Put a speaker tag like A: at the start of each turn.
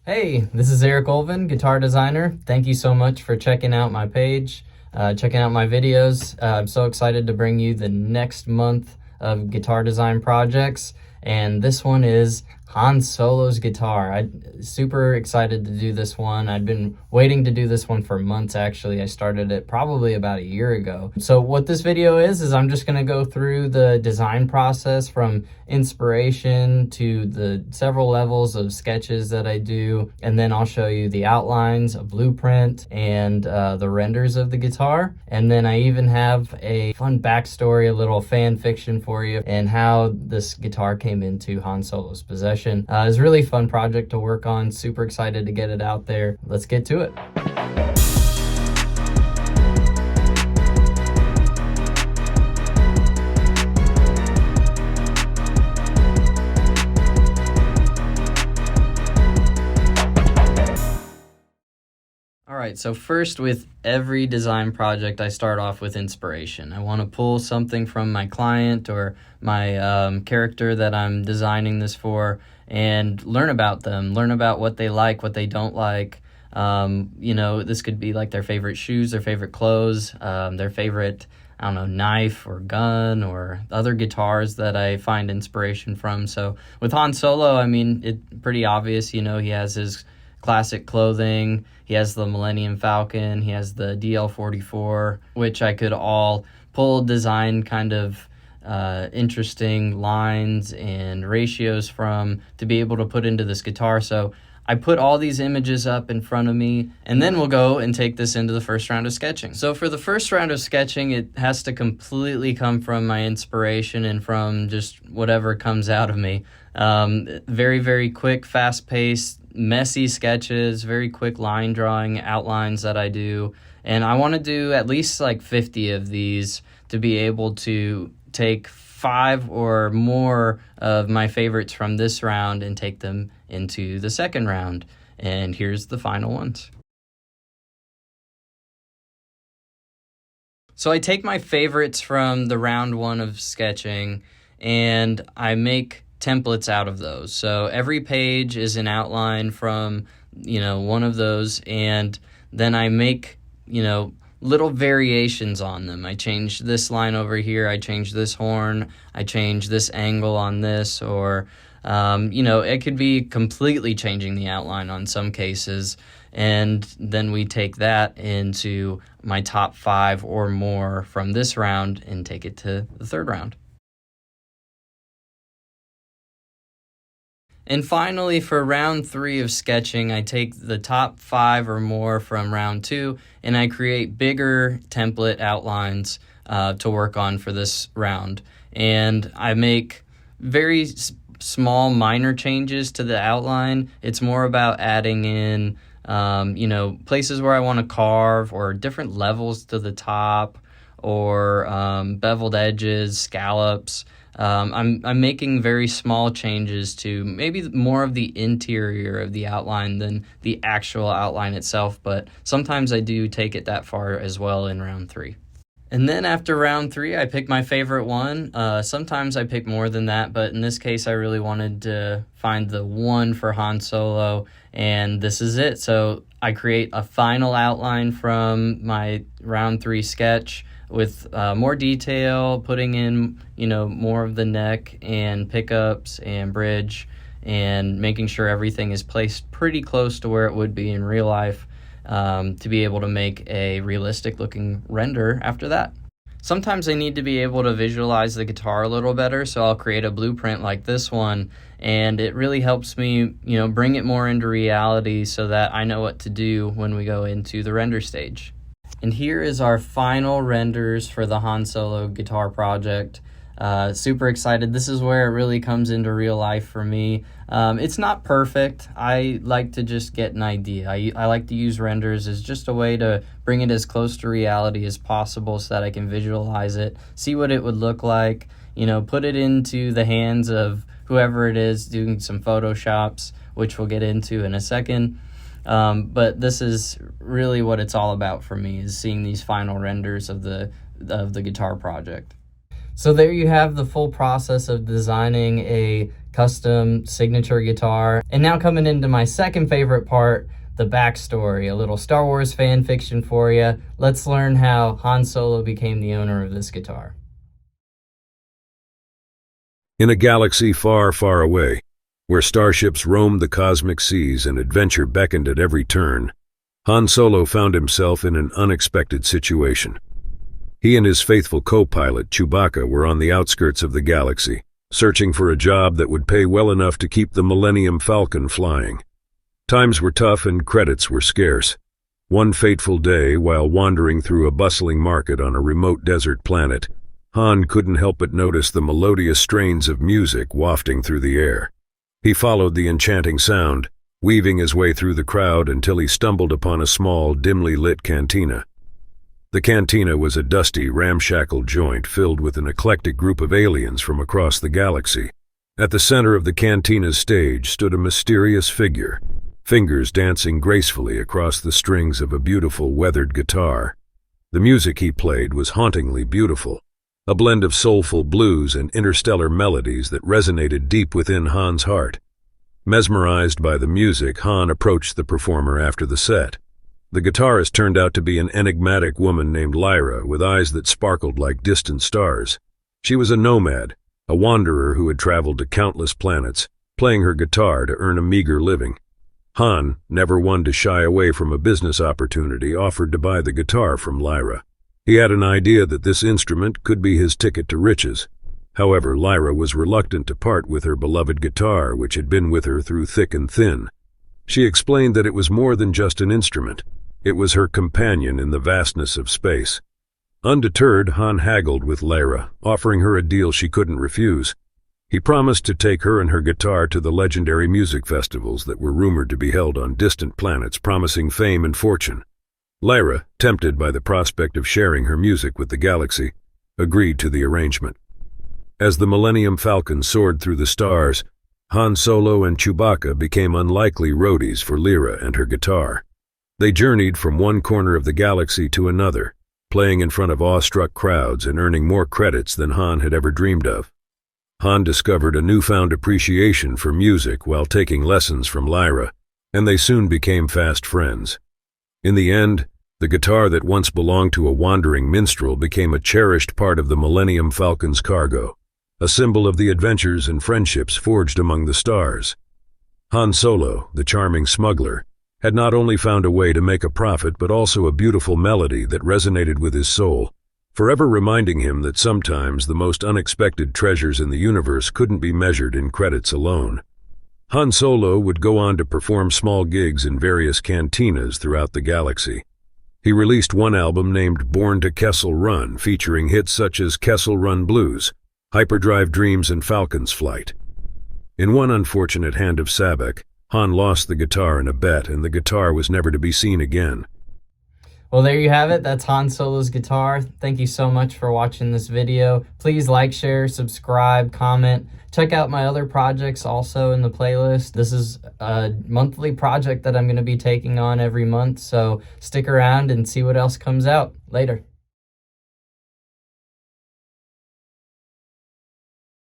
A: Hey, this is Erik Ulven, guitar designer. Thank you so much for checking out my page, checking out my videos. I'm so excited to bring you the next month of guitar design projects, and this one is Han Solo's guitar. I'm super excited to do this one. I've been waiting to do this one for months, actually. I started it probably about a year ago. So what this video is I'm just gonna go through the design process from inspiration to the several levels of sketches that I do, and then I'll show you the outlines, a blueprint, and the renders of the guitar. And then I even have a fun backstory, a little fan fiction for you, and how this guitar came into Han Solo's possession. It's a really fun project to work on. Super excited to get it out there. Let's get to it. Alright, so first, with every design project, I start off with inspiration. I want to pull something from my client or my character that I'm designing this for and learn about them, learn about what they like, what they don't like. This could be like their favorite shoes, their favorite clothes, their favorite, knife or gun or other guitars that I find inspiration from. So with Han Solo, it's pretty obvious, he has his classic clothing, he has the Millennium Falcon, he has the DL44, which I could all pull design kind of interesting lines and ratios from to be able to put into this guitar. So I put all these images up in front of me, and then we'll go and take this into the first round of sketching. So for the first round of sketching, it has to completely come from my inspiration and from just whatever comes out of me. Very, very quick, fast-paced, messy sketches, very quick line drawing outlines that I do. And I want to do at least like 50 of these to be able to take 5 or more of my favorites from this round and take them into the second round. And here's the final ones. So I take my favorites from the round 1 of sketching and I make templates out of those. So every page is an outline from, one of those, and then I make, little variations on them. I change this line over here, I change this horn, I change this angle on this, or, it could be completely changing the outline on some cases, and then we take that into my top 5 or more from this round and take it to the third round. And finally, for round 3 of sketching, I take the top 5 or more from round 2, and I create bigger template outlines to work on for this round. And I make very small, minor changes to the outline. It's more about adding in, places where I want to carve, or different levels to the top, or beveled edges, scallops. I'm making very small changes to maybe more of the interior of the outline than the actual outline itself, but sometimes I do take it that far as well in round 3. And then after round 3, I pick my favorite one. Sometimes I pick more than that, but in this case, I really wanted to find the one for Han Solo, and this is it. So I create a final outline from my round 3 sketch with more detail, putting in, more of the neck and pickups and bridge, and making sure everything is placed pretty close to where it would be in real life, to be able to make a realistic looking render after that. Sometimes I need to be able to visualize the guitar a little better, so I'll create a blueprint like this one, and it really helps me, bring it more into reality so that I know what to do when we go into the render stage. And here is our final renders for the Han Solo guitar project. Super excited. This is where it really comes into real life for me. It's not perfect. I like to just get an idea. I like to use renders as just a way to bring it as close to reality as possible so that I can visualize it, see what it would look like, put it into the hands of whoever it is doing some Photoshops, which we'll get into in a second. But this is really what it's all about for me, is seeing these final renders of the guitar project. So there you have the full process of designing a custom signature guitar. And now coming into my second favorite part, the backstory, a little Star Wars fan fiction for you. Let's learn how Han Solo became the owner of this guitar.
B: In a galaxy far, far away, where starships roamed the cosmic seas and adventure beckoned at every turn, Han Solo found himself in an unexpected situation. He and his faithful co-pilot, Chewbacca, were on the outskirts of the galaxy, searching for a job that would pay well enough to keep the Millennium Falcon flying. Times were tough and credits were scarce. One fateful day, while wandering through a bustling market on a remote desert planet, Han couldn't help but notice the melodious strains of music wafting through the air. He followed the enchanting sound, weaving his way through the crowd until he stumbled upon a small, dimly lit cantina. The cantina was a dusty, ramshackle joint filled with an eclectic group of aliens from across the galaxy. At the center of the cantina's stage stood a mysterious figure, fingers dancing gracefully across the strings of a beautiful, weathered guitar. The music he played was hauntingly beautiful, a blend of soulful blues and interstellar melodies that resonated deep within Han's heart. Mesmerized by the music, Han approached the performer after the set. The guitarist turned out to be an enigmatic woman named Lyra, with eyes that sparkled like distant stars. She was a nomad, a wanderer who had traveled to countless planets, playing her guitar to earn a meager living. Han, never one to shy away from a business opportunity, offered to buy the guitar from Lyra. He had an idea that this instrument could be his ticket to riches. However, Lyra was reluctant to part with her beloved guitar, which had been with her through thick and thin. She explained that it was more than just an instrument. It was her companion in the vastness of space. Undeterred, Han haggled with Lyra, offering her a deal she couldn't refuse. He promised to take her and her guitar to the legendary music festivals that were rumored to be held on distant planets, promising fame and fortune. Lyra, tempted by the prospect of sharing her music with the galaxy, agreed to the arrangement. As the Millennium Falcon soared through the stars, Han Solo and Chewbacca became unlikely roadies for Lyra and her guitar. They journeyed from one corner of the galaxy to another, playing in front of awestruck crowds and earning more credits than Han had ever dreamed of. Han discovered a newfound appreciation for music while taking lessons from Lyra, and they soon became fast friends. In the end, the guitar that once belonged to a wandering minstrel became a cherished part of the Millennium Falcon's cargo, a symbol of the adventures and friendships forged among the stars. Han Solo, the charming smuggler, had not only found a way to make a profit but also a beautiful melody that resonated with his soul, forever reminding him that sometimes the most unexpected treasures in the universe couldn't be measured in credits alone. Han Solo would go on to perform small gigs in various cantinas throughout the galaxy. He released one album named Born to Kessel Run, featuring hits such as Kessel Run Blues, Hyperdrive Dreams, and Falcon's Flight. In one unfortunate hand of Sabak, Han lost the guitar in a bet, and the guitar was never to be seen again.
A: Well, there you have it. That's Han Solo's guitar. Thank you so much for watching this video. Please like, share, subscribe, comment. Check out my other projects also in the playlist. This is a monthly project that I'm going to be taking on every month, so stick around and see what else comes out. Later.